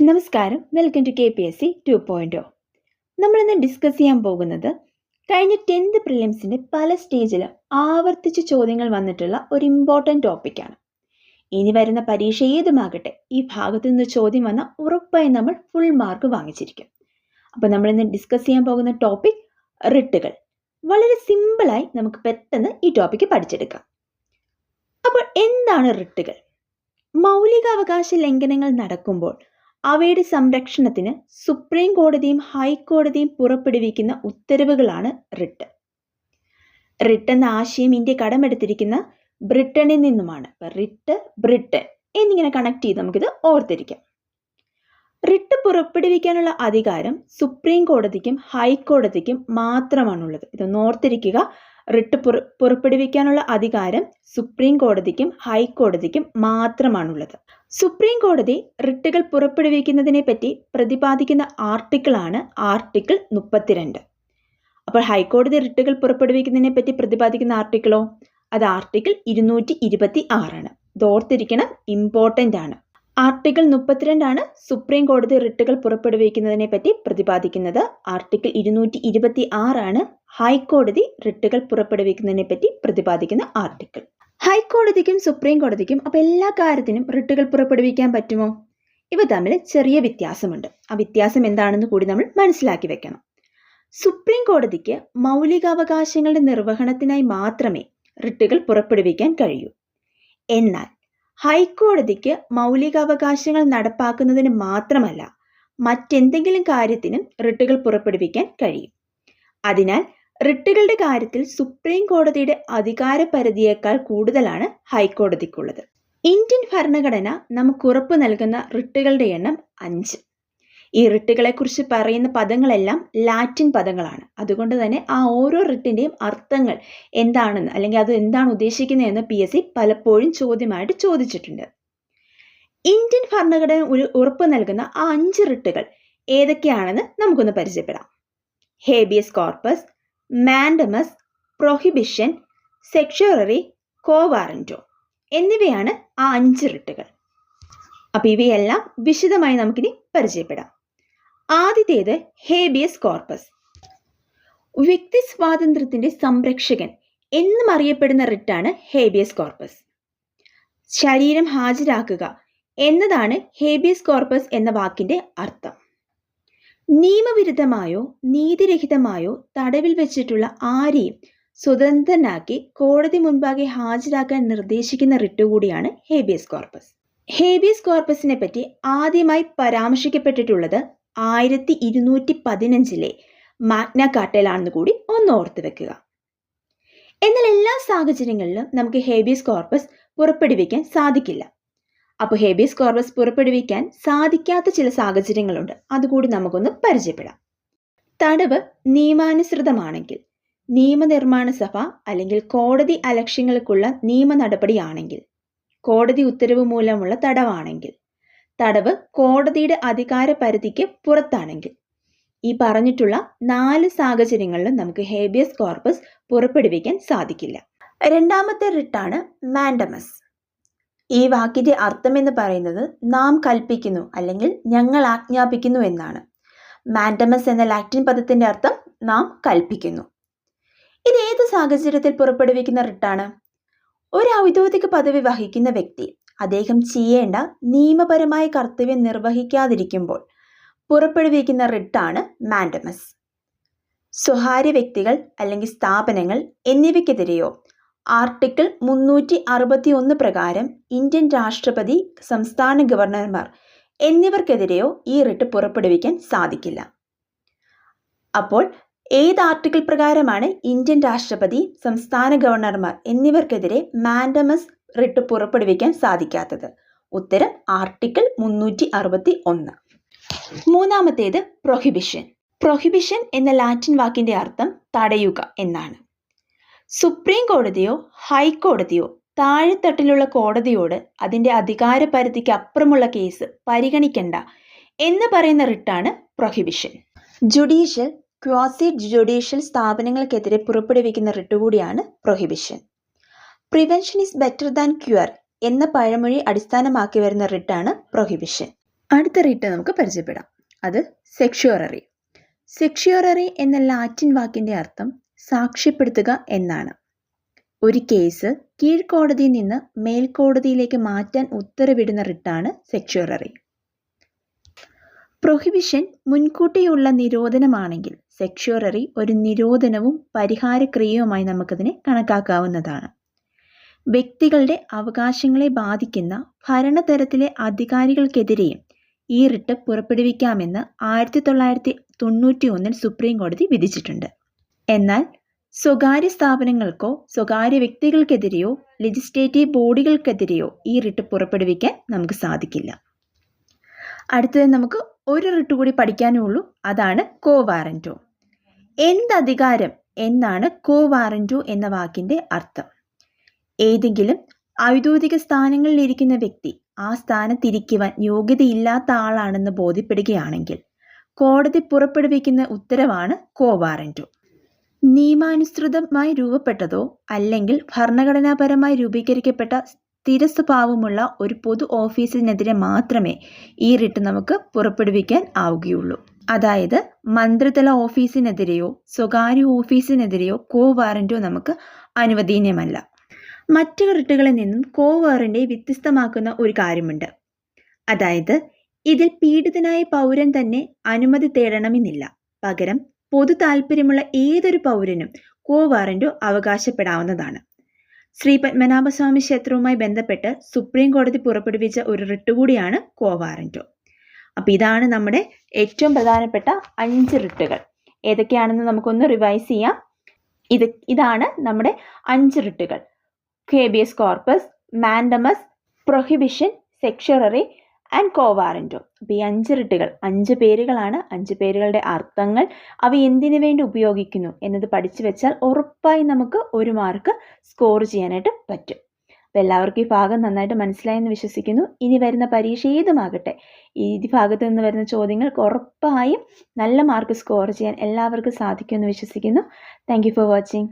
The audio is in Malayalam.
നമസ്കാരം, വെൽക്കം ടു KPSC 2.0. നമ്മളിന്ന് ഡിസ്കസ് ചെയ്യാൻ പോകുന്നത് കഴിഞ്ഞ 10th പ്രിലിംസിൻ്റെ പല സ്റ്റേജിൽ ആവർത്തിച്ച് ചോദ്യങ്ങൾ വന്നിട്ടുള്ള ഒരു ഇമ്പോർട്ടൻറ്റ് ടോപ്പിക്കാണ്. ഇനി വരുന്ന പരീക്ഷ ഏതുമാകട്ടെ, ഈ ഭാഗത്തു നിന്ന് ചോദ്യം വന്നാൽ ഉറപ്പായും നമ്മൾ ഫുൾ മാർക്ക് വാങ്ങിച്ചിരിക്കും. അപ്പോൾ നമ്മളിന്ന് ഡിസ്കസ് ചെയ്യാൻ പോകുന്ന ടോപ്പിക് റിട്ടുകൾ. വളരെ സിമ്പിളായി നമുക്ക് പെട്ടെന്ന് ഈ ടോപ്പിക്ക് പഠിച്ചെടുക്കാം. അപ്പോൾ എന്താണ് റിട്ടുകൾ? മൗലികാവകാശ ലംഘനങ്ങൾ നടക്കുമ്പോൾ അവയുടെ സംരക്ഷണത്തിന് സുപ്രീം കോടതിയും ഹൈക്കോടതിയും പുറപ്പെടുവിക്കുന്ന ഉത്തരവുകളാണ് റിട്ട്. റിട്ട് എന്ന ആശയം ഇന്ത്യ കടമെടുത്തിരിക്കുന്ന ബ്രിട്ടനിൽ നിന്നുമാണ്. റിട്ട്, ബ്രിട്ടൻ എന്നിങ്ങനെ കണക്ട് ചെയ്ത് നമുക്കിത് ഓർത്തിരിക്കാം. റിട്ട് പുറപ്പെടുവിക്കാനുള്ള അധികാരം സുപ്രീം കോടതിക്കും ഹൈക്കോടതിക്കും മാത്രമാണുള്ളത്. ഇതൊന്ന് ഓർത്തിരിക്കുക. റിട്ട് പുറപ്പെടുവിക്കാനുള്ള അധികാരം സുപ്രീം കോടതിക്കും ഹൈക്കോടതിക്കും മാത്രമാണുള്ളത്. സുപ്രീം കോടതി റിട്ടുകൾ പുറപ്പെടുവിക്കുന്നതിനെ പറ്റി പ്രതിപാദിക്കുന്ന ആർട്ടിക്കിളാണ് ആർട്ടിക്കിൾ 32. അപ്പോൾ ഹൈക്കോടതി റിട്ടുകൾ പുറപ്പെടുവിക്കുന്നതിനെ പറ്റി പ്രതിപാദിക്കുന്ന ആർട്ടിക്കിളോ? അത് ആർട്ടിക്കിൾ 226 ആണ്. ഇത് ഓർത്തിരിക്കണം, ഇമ്പോർട്ടൻ്റ് ആണ്. ആർട്ടിക്കിൾ 32 ആണ് സുപ്രീം കോടതി റിട്ടുകൾ പുറപ്പെടുവിക്കുന്നതിനെ പറ്റി പ്രതിപാദിക്കുന്നത്. ആർട്ടിക്കിൾ 226 ആണ് ഹൈക്കോടതി റിട്ടുകൾ പുറപ്പെടുവിക്കുന്നതിനെ പറ്റി പ്രതിപാദിക്കുന്ന ആർട്ടിക്കിൾ. ഹൈക്കോടതിക്കും സുപ്രീം കോടതിക്കും അപ്പോൾ എല്ലാ കാര്യത്തിനും റിട്ടുകൾ പുറപ്പെടുവിക്കാൻ പറ്റുമോ? ഇവ തമ്മിൽ ചെറിയ വ്യത്യാസമുണ്ട്. ആ വ്യത്യാസം എന്താണെന്ന് കൂടി നമ്മൾ മനസ്സിലാക്കി വെക്കണം. സുപ്രീം കോടതിക്ക് മൗലികാവകാശങ്ങളുടെ നിർവഹണത്തിനായി മാത്രമേ റിട്ടുകൾ പുറപ്പെടുവിക്കാൻ കഴിയൂ. എന്നാൽ ഹൈക്കോടതിക്ക് മൗലികാവകാശങ്ങൾ നടപ്പാക്കുന്നതിന് മാത്രമല്ല, മറ്റെന്തെങ്കിലും കാര്യത്തിനും റിട്ടുകൾ പുറപ്പെടുവിക്കാൻ കഴിയും. അതിനാൽ റിട്ടുകളുടെ കാര്യത്തിൽ സുപ്രീം കോടതിയുടെ അധികാരപരിധിയേക്കാൾ കൂടുതലാണ് ഹൈക്കോടതിക്കുള്ളത്. ഇന്ത്യൻ ഭരണഘടന നമുക്ക് ഉറപ്പ് നൽകുന്ന റിട്ടുകളുടെ എണ്ണം 5. ഈ റിട്ടുകളെക്കുറിച്ച് പറയുന്ന പദങ്ങളെല്ലാം ലാറ്റിൻ പദങ്ങളാണ്. അതുകൊണ്ട് തന്നെ ആ ഓരോ റിട്ടിൻ്റെയും അർത്ഥങ്ങൾ എന്താണെന്ന്, അല്ലെങ്കിൽ അത് എന്താണ് ഉദ്ദേശിക്കുന്നതെന്ന് PSC പലപ്പോഴും ചോദ്യമായിട്ട് ചോദിച്ചിട്ടുണ്ട്. ഇന്ത്യൻ ഭരണഘടന ഉറപ്പ് നൽകുന്ന ആ 5 റിട്ടുകൾ ഏതൊക്കെയാണെന്ന് നമുക്കൊന്ന് പരിചയപ്പെടാം. Habeas corpus, mandamus, prohibition, certiorari, quo warranto എന്നിവയാണ് ആ 5 റിട്ടുകൾ. അപ്പോൾ ഇവയെല്ലാം വിശദമായി നമുക്കിനി പരിചയപ്പെടാം. ആദ്യത്തേത് ഹേബിയസ് കോർപ്പസ്. വ്യക്തി സ്വാതന്ത്ര്യത്തിന്റെ സംരക്ഷകൻ എന്നും അറിയപ്പെടുന്ന റിട്ടാണ് ഹേബിയസ് കോർപ്പസ്. ശരീരം ഹാജരാക്കുക എന്നതാണ് ഹേബിയസ് കോർപ്പസ് എന്ന വാക്കിന്റെ അർത്ഥം. നിയമവിരുദ്ധമായോ നീതിരഹിതമായോ തടവിൽ വെച്ചിട്ടുള്ള ആരെയും സ്വതന്ത്രനാക്കി കോടതി മുൻപാകെ ഹാജരാക്കാൻ നിർദ്ദേശിക്കുന്ന റിട്ട് കൂടിയാണ് ഹേബിയസ് കോർപ്പസ്. ഹേബിയസ് കോർപ്പസിനെ പറ്റി ആദ്യമായി പരാമർശിക്കപ്പെട്ടിട്ടുള്ളത് 1215 മാഗ്ന കാർട്ടയിലാണെന്ന് കൂടി ഒന്ന് ഓർത്ത് വെക്കുക. എന്നാൽ എല്ലാ സാഹചര്യങ്ങളിലും നമുക്ക് ഹേബിയസ് കോർപ്പസ് പുറപ്പെടുവിക്കാൻ സാധിക്കില്ല. അപ്പോൾ ഹേബിയസ് കോർപ്പസ് പുറപ്പെടുവിക്കാൻ സാധിക്കാത്ത ചില സാഹചര്യങ്ങളുണ്ട്. അതുകൂടി നമുക്കൊന്ന് പരിചയപ്പെടാം. തടവ് നിയമാനുസൃതമാണെങ്കിൽ, നിയമനിർമ്മാണ സഭ അല്ലെങ്കിൽ കോടതി അലക്ഷ്യങ്ങൾക്കുള്ള നിയമ നടപടിയാണെങ്കിൽ, കോടതി ഉത്തരവ് മൂലമുള്ള തടവാണെങ്കിൽ, തടവ് കോടതിയുടെ അധികാര പരിധിക്ക് പുറത്താണെങ്കിൽ, ഈ പറഞ്ഞിട്ടുള്ള 4 സാഹചര്യങ്ങളിലും നമുക്ക് ഹേബിയസ് കോർപ്പസ് പുറപ്പെടുവിക്കാൻ സാധിക്കില്ല. രണ്ടാമത്തെ റിട്ടാണ് മാൻഡമസ്. ഈ വാക്കിന്റെ അർത്ഥം എന്ന് പറയുന്നത് നാം കൽപ്പിക്കുന്നു അല്ലെങ്കിൽ ഞങ്ങൾ ആജ്ഞാപിക്കുന്നു എന്നാണ്. മാൻഡമസ് എന്ന ലാറ്റിൻ പദത്തിന്റെ അർത്ഥം നാം കൽപ്പിക്കുന്നു. ഇത് ഏത് സാഹചര്യത്തിൽ പുറപ്പെടുവിക്കുന്ന റിട്ടാണ്? ഒരു ഔദ്യോഗിക പദവി വഹിക്കുന്ന വ്യക്തി അദ്ദേഹം ചെയ്യേണ്ട നിയമപരമായ കർത്തവ്യം നിർവഹിക്കാതിരിക്കുമ്പോൾ പുറപ്പെടുവിക്കുന്ന റിട്ടാണ് മാൻഡമസ്. സ്വകാര്യ വ്യക്തികൾ അല്ലെങ്കിൽ സ്ഥാപനങ്ങൾ എന്നിവയ്ക്കെതിരെയോ ആർട്ടിക്കിൾ 361 പ്രകാരം ഇന്ത്യൻ രാഷ്ട്രപതി, സംസ്ഥാന ഗവർണർമാർ എന്നിവർക്കെതിരെയോ ഈ റിട്ട് പുറപ്പെടുവിക്കാൻ സാധിക്കില്ല. അപ്പോൾ ഏത് ആർട്ടിക്കിൾ പ്രകാരമാണ് ഇന്ത്യൻ രാഷ്ട്രപതി, സംസ്ഥാന ഗവർണർമാർ എന്നിവർക്കെതിരെ മാൻഡമസ് റിട്ട് പുറപ്പെടുവിക്കാൻ സാധിക്കാത്തത്? ഉത്തരം ആർട്ടിക്കിൾ 361. മൂന്നാമത്തേത് പ്രൊഹിബിഷൻ. പ്രൊഹിബിഷൻ എന്ന ലാറ്റിൻ വാക്കിന്റെ അർത്ഥം തടയുക എന്നാണ്. സുപ്രീം കോടതിയോ ഹൈക്കോടതിയോ താഴെത്തട്ടിലുള്ള കോടതിയോട് അതിൻ്റെ അധികാര പരിധിക്ക് അപ്പുറമുള്ള കേസ് പരിഗണിക്കണ്ട എന്ന് പറയുന്ന റിട്ടാണ് പ്രൊഹിബിഷൻ. ജുഡീഷ്യൽ, ക്വാസി ജുഡീഷ്യൽ സ്ഥാപനങ്ങൾക്കെതിരെ പുറപ്പെടുവിക്കുന്ന റിട്ട് കൂടിയാണ് prohibition. Prevention is better than cure എന്ന പഴമൊഴി അടിസ്ഥാനമാക്കി വരുന്ന റിട്ടാണ് പ്രൊഹിബിഷൻ. അടുത്ത റിട്ട് നമുക്ക് പരിചയപ്പെടാം. അത് സെക്ഷ്വററി. സെക്ഷ്വററി എന്ന ലാറ്റിൻ വാക്കിൻ്റെ അർത്ഥം സാക്ഷ്യപ്പെടുത്തുക എന്നാണ്. ഒരു കേസ് കീഴ്ക്കോടതിയിൽ നിന്ന് മേൽക്കോടതിയിലേക്ക് മാറ്റാൻ ഉത്തരവിടുന്ന റിട്ടാണ് സെക്ഷ്വററി. പ്രൊഹിബിഷൻ മുൻകൂട്ടിയുള്ള നിരോധനമാണെങ്കിൽ സെക്ഷ്വററി ഒരു നിരോധനവും പരിഹാരക്രിയയുമായി നമുക്കതിനെ കണക്കാക്കാവുന്നതാണ്. വ്യക്തികളുടെ അവകാശങ്ങളെ ബാധിക്കുന്ന ഭരണതലത്തിലെ അധികാരികൾക്കെതിരെയും ഈ റിട്ട് പുറപ്പെടുവിക്കാമെന്ന് 1991 സുപ്രീം കോടതി വിധിച്ചിട്ടുണ്ട്. എന്നാൽ സ്വകാര്യ സ്ഥാപനങ്ങൾക്കോ സ്വകാര്യ വ്യക്തികൾക്കെതിരെയോ ലെജിസ്ലേറ്റീവ് ബോഡികൾക്കെതിരെയോ ഈ റിട്ട് പുറപ്പെടുവിക്കാൻ നമുക്ക് സാധിക്കില്ല. അടുത്തത് നമുക്ക് ഒരു റിട്ട് കൂടി പഠിക്കാനുള്ളൂ. അതാണ് കോ വാറന്റോ. എന്തധികാരം എന്നാണ് കോ വാറന്റോ എന്ന വാക്കിൻ്റെ അർത്ഥം? ഏതെങ്കിലും ഔദ്യോഗിക സ്ഥാനങ്ങളിലിരിക്കുന്ന വ്യക്തി ആ സ്ഥാനത്തിരിക്കുവാൻ യോഗ്യതയില്ലാത്ത ആളാണെന്ന് ബോധ്യപ്പെടുകയാണെങ്കിൽ കോടതി പുറപ്പെടുവിക്കുന്ന ഉത്തരവാണ് കോ വാറന്റോ. നിയമാനുസൃതമായി രൂപപ്പെട്ടതോ അല്ലെങ്കിൽ ഭരണഘടനാപരമായി രൂപീകരിക്കപ്പെട്ട സ്ഥിര സ്വഭാവമുള്ള ഒരു പൊതു ഓഫീസിനെതിരെ മാത്രമേ ഈ റിട്ട് നമുക്ക് പുറപ്പെടുവിക്കാൻ ആവുകയുള്ളൂ. അതായത് മന്ത്രിതല ഓഫീസിനെതിരെയോ സ്വകാര്യ ഓഫീസിനെതിരെയോ കോ വാറന്റോ നമുക്ക് അനുവദനീയമല്ല. മറ്റു റിട്ടുകളിൽ നിന്നും കോ വാറന്റോ വ്യത്യസ്തമാക്കുന്ന ഒരു കാര്യമുണ്ട്. അതായത് ഇതിൽ പീഡിതനായ പൗരൻ തന്നെ അനുമതി തേടണമെന്നില്ല. പകരം പൊതു താല്പര്യമുള്ള ഏതൊരു പൗരനും കോ വാറന്റോ അവകാശപ്പെടാവുന്നതാണ്. ശ്രീ പത്മനാഭസ്വാമി ക്ഷേത്രവുമായി ബന്ധപ്പെട്ട് സുപ്രീം കോടതി പുറപ്പെടുവിച്ച ഒരു റിട്ട് കൂടിയാണ് കോ വാറന്റോ. അപ്പോൾ ഇതാണ് നമ്മുടെ ഏറ്റവും പ്രധാനപ്പെട്ട 5 റിട്ടുകൾ. ഏതൊക്കെയാണെന്ന് നമുക്കൊന്ന് റിവൈസ് ചെയ്യാം. ഇതാണ് നമ്മുടെ 5 റിട്ടുകൾ: habeas corpus, mandamus, prohibition, certiorari and quo warranto. അപ്പോൾ ഈ 5 റിട്ടുകൾ 5 പേരുകളാണ്. 5 പേരുകളുടെ അർത്ഥങ്ങൾ, അവ എന്തിനു വേണ്ടി ഉപയോഗിക്കുന്നു എന്നത് പഠിച്ചു വെച്ചാൽ ഉറപ്പായി നമുക്ക് 1 മാർക്ക് സ്കോർ ചെയ്യാനായിട്ട് പറ്റും. അപ്പോൾ എല്ലാവർക്കും ഈ ഭാഗം നന്നായിട്ട് മനസ്സിലായെന്ന് വിശ്വസിക്കുന്നു. ഇനി വരുന്ന പരീക്ഷ ഏതുമാകട്ടെ, ഈ ഭാഗത്ത് നിന്ന് വരുന്ന ചോദ്യങ്ങൾക്ക് ഉറപ്പായും നല്ല മാർക്ക് സ്കോർ ചെയ്യാൻ എല്ലാവർക്കും സാധിക്കുമെന്ന് വിശ്വസിക്കുന്നു. Thank you for watching.